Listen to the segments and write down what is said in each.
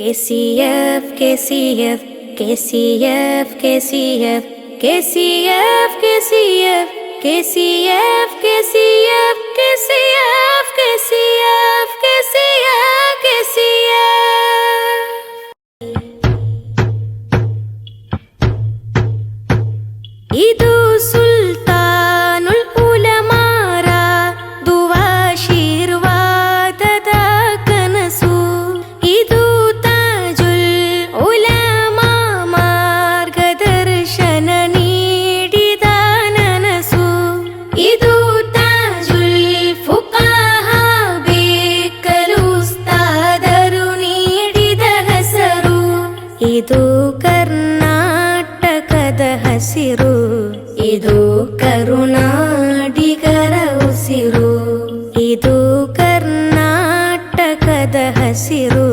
KCF, KCF, KCF, KCF, KCF, KCF, KCF, KCF, KCF, KCF, KCF, KCF. ಇದು ಸುಲ್ತಾನುಲ್ ಉಲಮಾರ ದುವಾಶೀರ್ವಾದದ ಕನಸು. ಇದು ತಾಜುಲ್ ಉಲಮಾ ಮಾರ್ಗದರ್ಶನ ನೀಡಿದ ನನಸು. ಇದು ತಾಜುಲ್ ಫುಕಾಹಾ ಬೇಕಲು ಉಸ್ತಾದರು ನೀಡಿದ ಹೆಸರು. ಇದು ಕರ್ನಾಟಕದ ಹಸಿರು, ಇದು ಕರುನಾಡಿಗರ ಉಸಿರು. ಇದು ಕರ್ನಾಟಕದ ಹಸಿರು,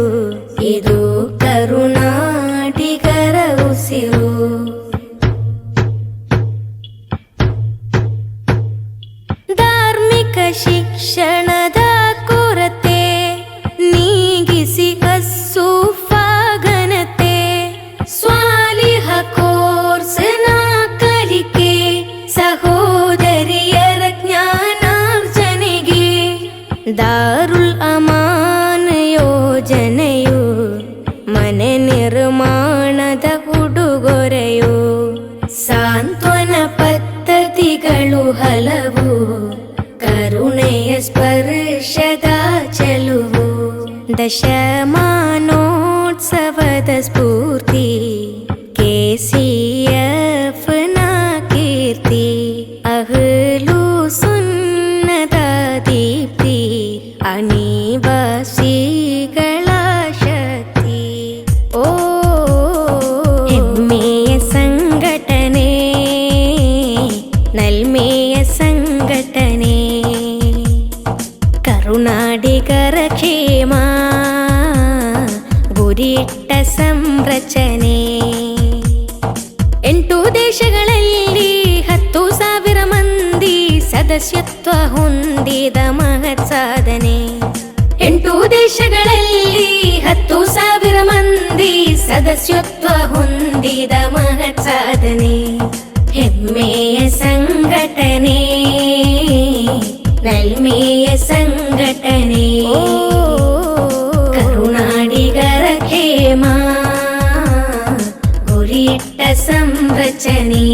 ಇದು ಕರುನಾಡಿಗರ ಉಸಿರು. ಧಾರ್ಮಿಕ ಶಿಕ್ಷಣದ ಕೊರತೆ ನೀಗಿಸಿ ಹಸುಫಾಗನತೆ. ಸ್ವಾಲಿಹ ಕೋರ್ಸ್ನ ಕಲಿಕೆ ಸಹೋದರಿಯರ ಜ್ಞಾನಾರ್ಜನೆಗೆ. ದಾರುಲ್ ಅಮಾನ್ ಯೋಜನೆಯು ಮನೆ ನಿರ್ಮಾಣದ ಉಡುಗೊರೆಯು. ಸಾಂತ್ವನ ಪದ್ಧತಿಗಳು ಹಲವು, ಕರುಣೆಯ ಸ್ಪರ್ಶದ ಚೆಲುವು. ದಶಮಾನೋತ್ಸವದ ಸ್ಫೂರ್ತಿ, KCF ನ ಕೀರ್ತಿ. ಅಹ್ಲು ಸುನ್ನದ ದೀಪ್ತಿ, ಅನಿವಾಸಿಗಳ ಶಕ್ತಿ. ಓ ಹೆಮ್ಮೆಯ ಸಂಘಟನೆ, ನಲ್ಮೆಯ ಸಂಘಟನೆ. ಕರುನಾಡಿಗರ ಕ್ಷೇಮ ಗುರಿಟ್ಟ ಸಂರಚನೆ. 8 ದೇಶಗಳಲ್ಲಿ 10,000 ಮಂದಿ ಸದಸ್ಯತ್ವ ಹೊಂದಿದ ಮಹತ್ ಸಾಧನೆ. 8 ದೇಶಗಳಲ್ಲಿ 10,000 ಮಂದಿ ಸದಸ್ಯತ್ವ ಹೊಂದಿದ ಮಹತ್ ಸಾಧನೆ. ಹೆಮ್ಮೆಯ ಸಂಘಟನೆ, ನಲ್ಮೆಯ ಸಂಘಟನೆ. ಕರುನಾಡಿಗರ ಕ್ಷೇಮ ಗುರಿಟ್ಟ ಸಂರಚನೆ.